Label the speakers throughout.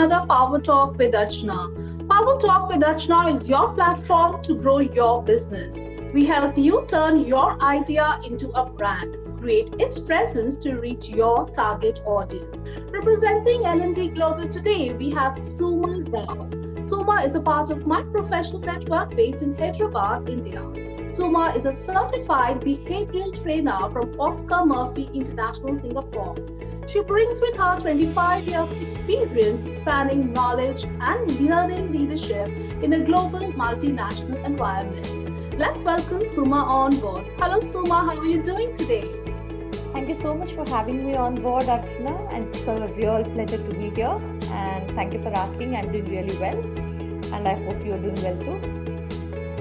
Speaker 1: another Power Talk with Archana. Power Talk with Archana is your platform to grow your business. We help you turn your idea into a brand, create its presence to reach your target audience. Representing L&D Global today, we have Suma Rao. Suma is a part of my professional network based in Hyderabad, India. Suma is a certified behavioral trainer from Oscar Murphy International Singapore. She brings with her 25 years of experience spanning knowledge and learning leadership in a global multinational environment. Let's welcome Suma on board. Hello Suma, how are you doing today?
Speaker 2: Thank you so much for having me on board, Archana, and it's a real pleasure to be here. And thank you for asking. I'm doing really well, and I hope you're doing well too.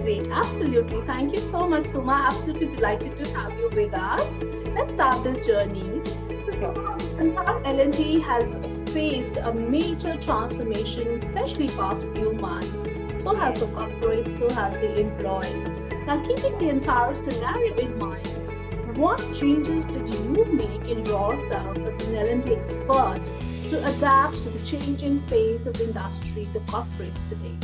Speaker 1: Great, absolutely. Thank you so much, Suma. Absolutely delighted to have you with us. Let's start this journey. The entire L&D has faced a major transformation, especially past few months. So has the corporate, so has the employee. Now, keeping the entire scenario in mind, what changes did you make in yourself as an L&D expert to adapt to the changing phase of the industry, the corporates today?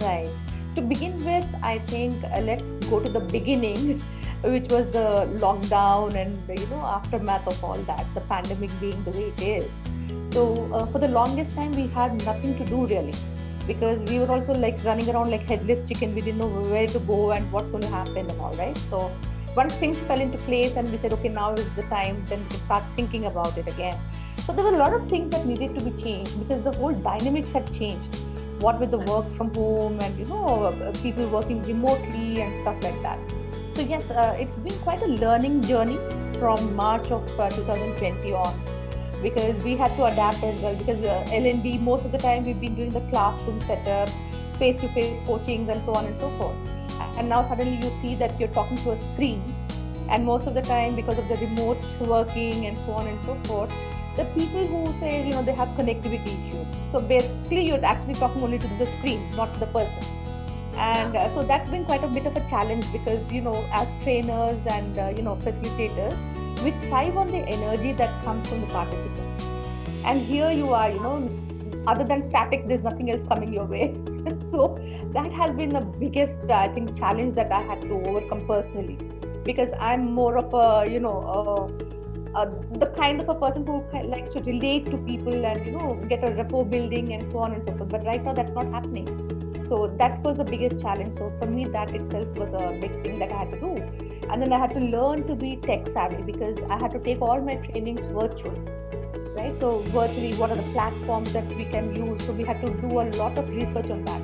Speaker 2: Right. To begin with, I think let's go to the beginning, which was the lockdown and aftermath of all that, the pandemic being the way it is. So for the longest time, we had nothing to do really, because we were also like running around like headless chicken. We didn't know where to go and what's going to happen and all, right? So once things fell into place and we said, okay, now is the time, then we can start thinking about it again. So there were a lot of things that needed to be changed because the whole dynamics had changed. What with the work from home and people working remotely and stuff like that. So yes, it's been quite a learning journey from March of 2020 on, because we had to adapt as well, because L&D, most of the time we've been doing the classroom setup, face-to-face coachings and so on and so forth. And now suddenly you see that you're talking to a screen, and most of the time because of the remote working and so on and so forth, the people who say, they have connectivity issues. So basically you're actually talking only to the screen, not to the person. And so that's been quite a bit of a challenge because, as trainers and, facilitators, we thrive on the energy that comes from the participants. And here you are, other than static, there's nothing else coming your way. So that has been the biggest, I think, challenge that I had to overcome personally, because I'm more of the kind of a person who likes to relate to people and, get a rapport building and so on and so forth. But right now that's not happening. So that was the biggest challenge. So for me, that itself was a big thing that I had to do. And then I had to learn to be tech savvy, because I had to take all my trainings virtual, right? So virtually, what are the platforms that we can use? So we had to do a lot of research on that.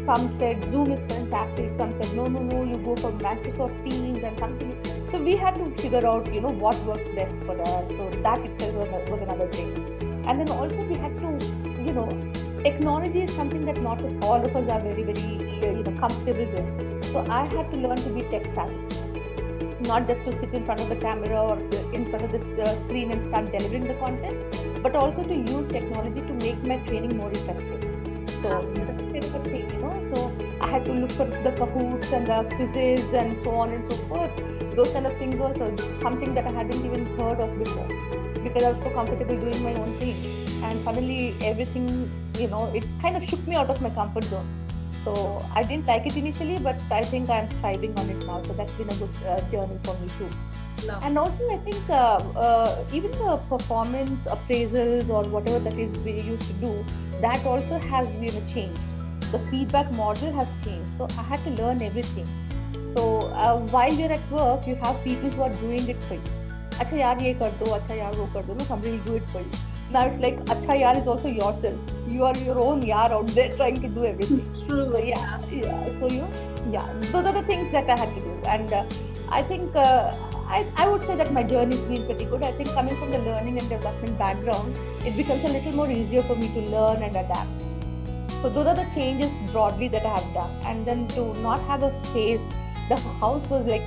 Speaker 2: Some said Zoom is fantastic. Some said, no, you go for Microsoft Teams and something. So we had to figure out, what works best for us. So that itself was another thing. And then also we had to, technology is something that not all of us are very, very, comfortable with. So I had to learn to be tech savvy, not just to sit in front of the camera or in front of the screen and start delivering the content, but also to use technology to make my training more effective. So that's kind of a thing, So I had to look for the Kahoots and the quizzes and so on and so forth. Those kind of things also something that I hadn't even heard of before, because I was so comfortable doing my own thing. And suddenly everything, it kind of shook me out of my comfort zone. So I didn't like it initially, but I think I'm thriving on it now. So that's been a good journey for me too.
Speaker 1: No.
Speaker 2: And also I think even the performance appraisals or whatever that is we used to do, that also has changed. The feedback model has changed. So I had to learn everything. So while you're at work, you have people who are doing it for you. Acha yaar ye kar do, acha yaar wo kar do. No, somebody will do it for you. Now it's like acha yaar is also yourself. You are your own yaar out there trying to do everything.
Speaker 1: True.
Speaker 2: So yeah. So those are the things that I had to do. And I think I would say that my journey has been pretty good. I think coming from the learning and development background, it becomes a little more easier for me to learn and adapt. So those are the changes broadly that I have done. And then to not have a space, the house was like,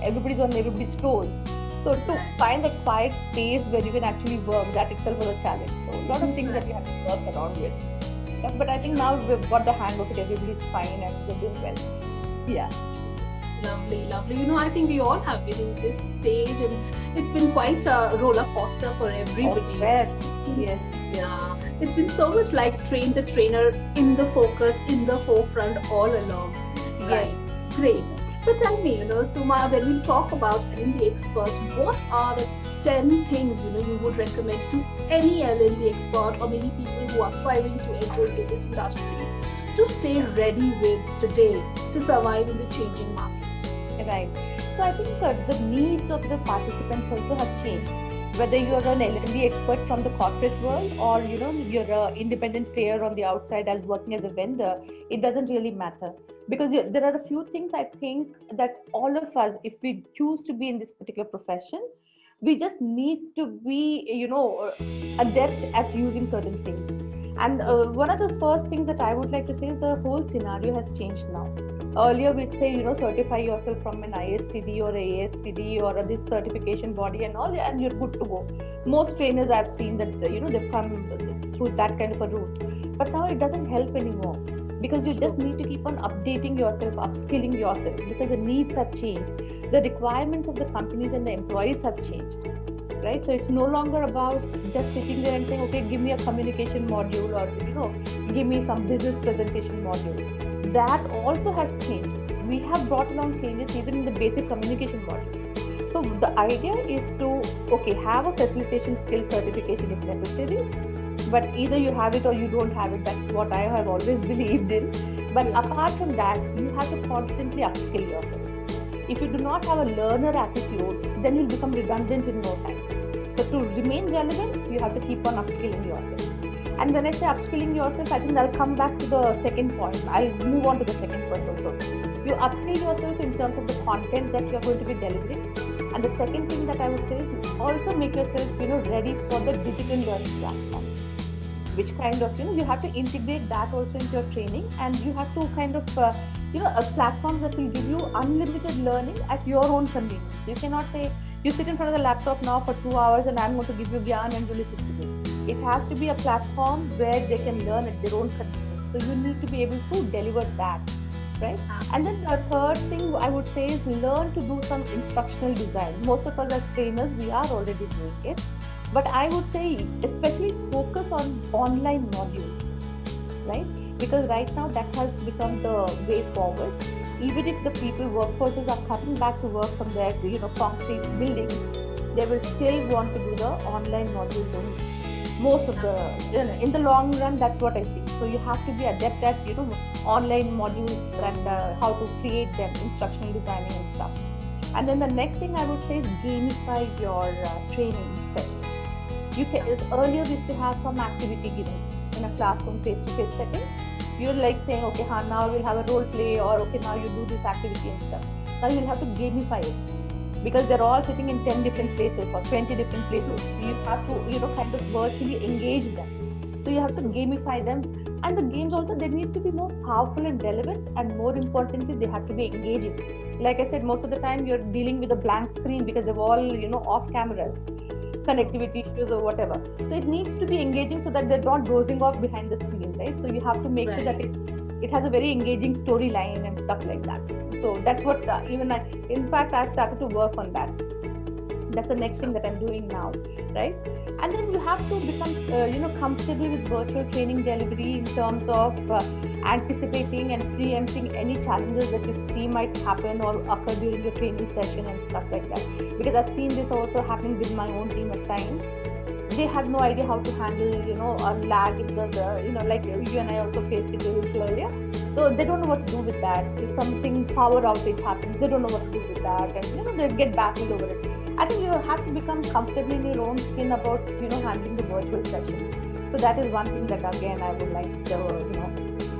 Speaker 2: everybody's on everybody's toes. So to find a quiet space where you can actually work, that itself was a challenge. So a lot of things that we have to work around with. Yeah, but I think now we've got the hang of it. Everybody's fine and we're doing well. Yeah.
Speaker 1: Lovely. I think we all have been in this stage, and it's been quite a roller coaster for everybody.
Speaker 2: Yes.
Speaker 1: Yeah, it's been so much like train the trainer in the focus, in the forefront all along.
Speaker 2: Yes.
Speaker 1: Right. Great. So tell me, Suma, when we talk about L&D experts, what are the 10 things, you would recommend to any L&D expert or maybe people who are thriving to enter into this industry to stay ready with today to survive in the changing markets?
Speaker 2: Right. So I think the needs of the participants also have changed. Whether you're an L&D expert from the corporate world or you're an independent player on the outside as working as a vendor, it doesn't really matter because there are a few things I think that all of us, if we choose to be in this particular profession, we just need to be adept at using certain things. And one of the first things that I would like to say is the whole scenario has changed now. Earlier we'd say certify yourself from an ISTD or ASTD or this certification body and all, and you're good to go. Most trainers I've seen that they've come through that kind of a route, but now it doesn't help anymore because you just need to keep on updating yourself, upskilling yourself, because the needs have changed, the requirements of the companies and the employees have changed, right? So it's no longer about just sitting there and saying, okay, give me a communication module or give me some business presentation module. That also has changed. We have brought along changes even in the basic communication module. So the idea is to have a facilitation skill certification if necessary, but either you have it or you don't have it. That's what I have always believed in. But apart from that, you have to constantly upskill yourself. If you do not have a learner attitude, then you'll become redundant in no time. So to remain relevant, you have to keep on upskilling yourself. And when I say upskilling yourself, I think I'll come back to the second point. I'll move on to the second point also. You upskill yourself in terms of the content that you're going to be delivering. And the second thing that I would say is also make yourself, ready for the digital learning platform. Which kind of, you have to integrate that also into your training, and you have to kind of, a platform that will give you unlimited learning at your own convenience. You cannot say, you sit in front of the laptop now for 2 hours and I'm going to give you Gyan and you listen to me. It has to be a platform where they can learn at their own convenience. So you need to be able to deliver that, right? And then the third thing I would say is learn to do some instructional design. Most of us as trainers, we are already doing it. But I would say especially focus on online modules, right? Because right now that has become the way forward. Even if the people, workforces are coming back to work from their concrete buildings, they will still want to do the online modules only. Most of the, in the long run, that's what I see. So you have to be adept at, online modules and how to create them, instructional designing and stuff. And then the next thing I would say is gamify your training session. Earlier we used to have some activity given in a classroom face-to-face setting. You're like saying, okay, now we'll have a role play, or okay, now you do this activity and stuff. Now you'll have to gamify it because they're all sitting in 10 different places or 20 different places. You have to, kind of virtually engage them. So you have to gamify them. And the games also, they need to be more powerful and relevant, and more importantly, they have to be engaging. Like I said, most of the time you're dealing with a blank screen because they're all, off cameras, connectivity issues or whatever. So it needs to be engaging so that they're not dozing off behind the screen, right? So you have to make sure that it has a very engaging storyline and stuff like that. So that's what in fact, I started to work on that. That's the next thing that I'm doing now, right? And then you have to become, comfortable with virtual training delivery in terms of anticipating and preempting any challenges that you see might happen or occur during your training session and stuff like that. Because I've seen this also happening with my own team at times. They have no idea how to handle, a lag in the like you and I also faced it a little earlier. So they don't know what to do with that. If something power outage happens, they don't know what to do with that, and they get baffled over it. I think you have to become comfortable in your own skin about handling the virtual sessions. So that is one thing that again I would like to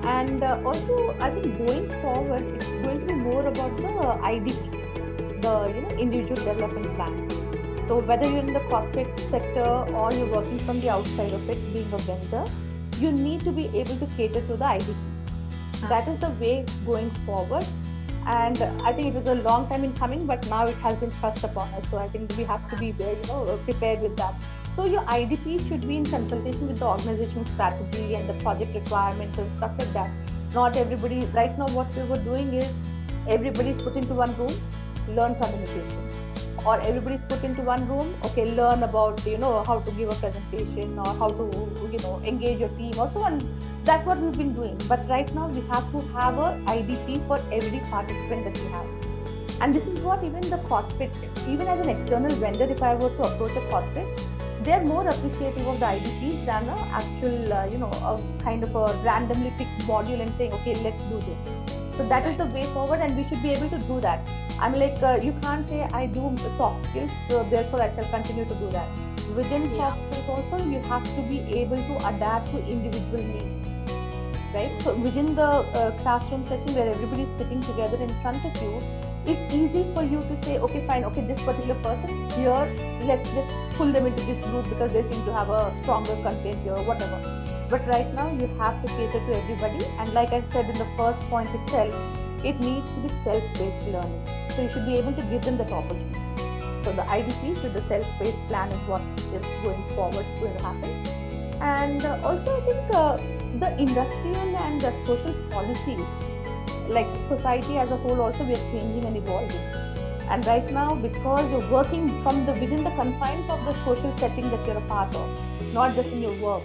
Speaker 2: and also I think going forward it's going to be more about the IDPs, the individual development plans. So whether you're in the corporate sector or you're working from the outside of it, being a vendor, you need to be able to cater to the IDPs. That is the way going forward. And I think it was a long time in coming, but now it has been thrust upon us. So I think we have to be prepared with that. So your IDP should be in consultation with the organization strategy and the project requirements and stuff like that. Not everybody, right now what we were doing is everybody is put into one room, learn communication. or everybody's put into one room. Okay, learn about how to give a presentation or how to engage your team or so on. That's what we've been doing. But right now we have to have a IDP for every participant that we have. And this is what even the corporate, even as an external vendor, if I were to approach a corporate, they're more appreciative of the IDPs than an actual, a kind of a randomly picked module and saying, okay, let's do this. So that is the way forward, and we should be able to do that. I'm like, you can't say I do soft skills, so therefore I shall continue to do that. Within soft skills also, you have to be able to adapt to individual needs, right? So within the classroom session where everybody is sitting together in front of you, it's easy for you to say, okay, fine, okay, this particular person here, let's just pull them into this group because they seem to have a stronger content here or whatever. But right now you have to cater to everybody, and like I said in the first point itself, it needs to be self-paced learning. So you should be able to give them that opportunity. So the IDPs with the self-paced plan is what is going forward going to happen. And also I think the industrial and the social policies, like society as a whole also, we are changing and evolving. And right now, because you're working from within the confines of the social setting that you're a part of, not just in your work,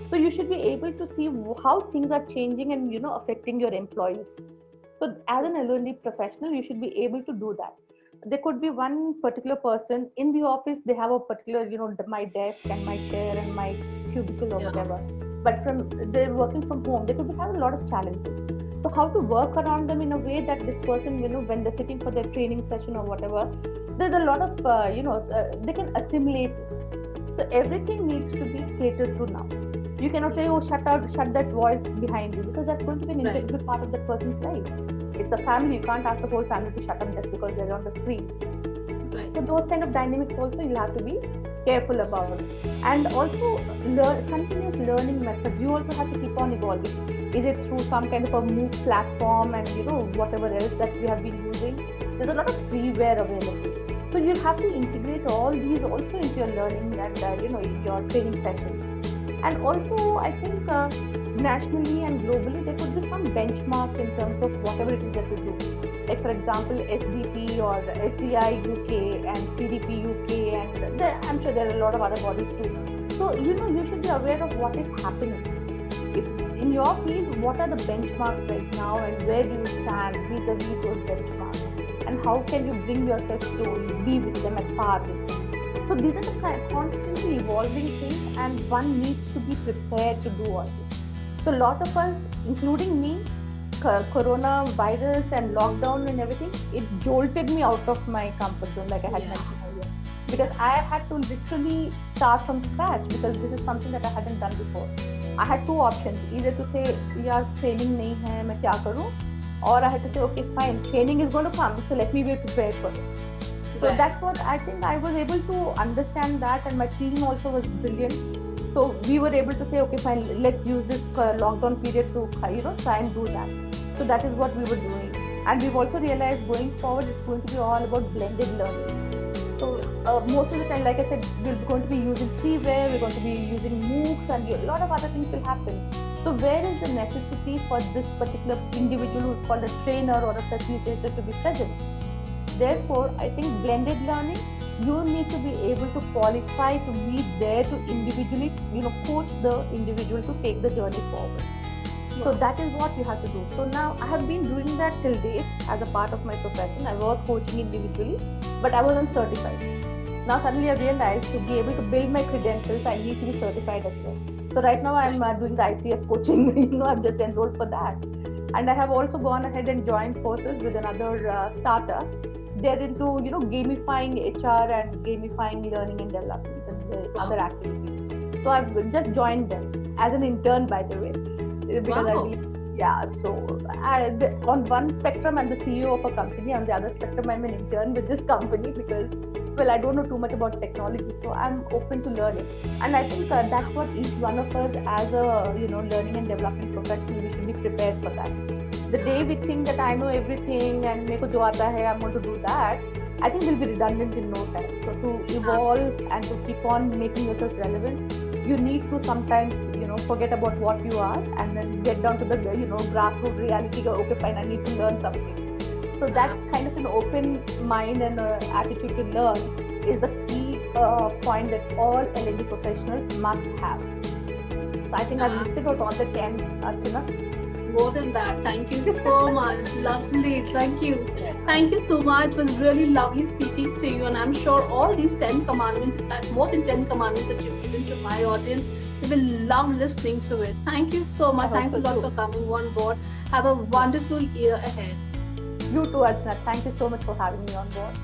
Speaker 2: so you should be able to see how things are changing and affecting your employees. So as an L&D professional, you should be able to do that. There could be one particular person in the office, they have a particular, my desk and my chair and my cubicle or whatever. But they're working from home, they could be having a lot of challenges. So how to work around them in a way that this person, when they're sitting for their training session or whatever, there's a lot of, they can assimilate it. So everything needs to be catered to now. You cannot say, oh, shut that voice behind you, because that's going to be an integral part of that person's life. It's a family. You can't ask the whole family to shut up just because they're on the screen. Right. So those kind of dynamics also you'll have to be careful about. And also continuous learning methods. You also have to keep on evolving. Is it through some kind of a MOOC platform and whatever else that we have been using? There's a lot of freeware available. So you'll have to integrate all these also into your learning and in your training sessions. And also, I think nationally and globally, there could be some benchmarks in terms of whatever it is that we do. Like, for example, SDP or SDI UK and CDP UK, and I'm sure there are a lot of other bodies too. So, you should be aware of what is happening. In your field, what are the benchmarks right now, and where do you stand vis-a-vis those benchmarks? And how can you bring yourself to be with them at par with them? So these are the constantly evolving things, and one needs to be prepared to do all this. So a lot of us, including me, coronavirus and lockdown and everything, it jolted me out of my comfort zone, like I had mentioned earlier. Because I had to literally start from scratch, because this is something that I hadn't done before. I had two options, either to say, yaar, training nahi hai, main kya karu? Or I had to say, okay, fine, training is going to come, so let me be prepared for it. So that's what I think I was able to understand that, and my team also was brilliant. So we were able to say, okay, fine, let's use this lockdown period to try and do that. So that is what we were doing. And we've also realized going forward, it's going to be all about blended learning. So most of the time, like I said, we're going to be using freeware, we're going to be using MOOCs, and a lot of other things will happen. So where is the necessity for this particular individual who's called a trainer or a facilitator to be present? Therefore, I think blended learning, you need to be able to qualify to be there to individually, coach the individual to take the journey forward. Yeah. So that is what you have to do. So now I have been doing that till date as a part of my profession. I was coaching individually, but I wasn't certified. Now suddenly I realized to be able to build my credentials, I need to be certified as well. So right now I'm doing the ICF coaching. I've just enrolled for that. And I have also gone ahead and joined forces with another startup. They're into gamifying HR and gamifying learning and development and the other activities. So I've just joined them as an intern, by the way, because on one spectrum I'm the CEO of a company, on the other spectrum I'm an intern with this company, because I don't know too much about technology, so I'm open to learning. And I think that's what each one of us as a learning and development professional, we should be prepared for that. The day we think that I know everything and meko jo aata hai, I'm going to do that, I think we'll be redundant in no time. So to evolve and to keep on making yourself relevant, you need to sometimes, forget about what you are and then get down to the, grassroots reality. Go, okay, fine, I need to learn something. So that kind of an open mind and attitude to learn is the key point that all L&D professionals must have. So I think I've listed out all the 10, Archana.
Speaker 1: More than that. Thank you so much. Lovely. Thank you. Thank you so much. It was really lovely speaking to you. And I'm sure all these 10 commandments, in fact, more than 10 commandments that you've given to my audience, they will love listening to it. Thank you so much. Thanks a lot for coming on board. Have a wonderful year ahead.
Speaker 2: You too, Archana. Thank you so much for having me on board.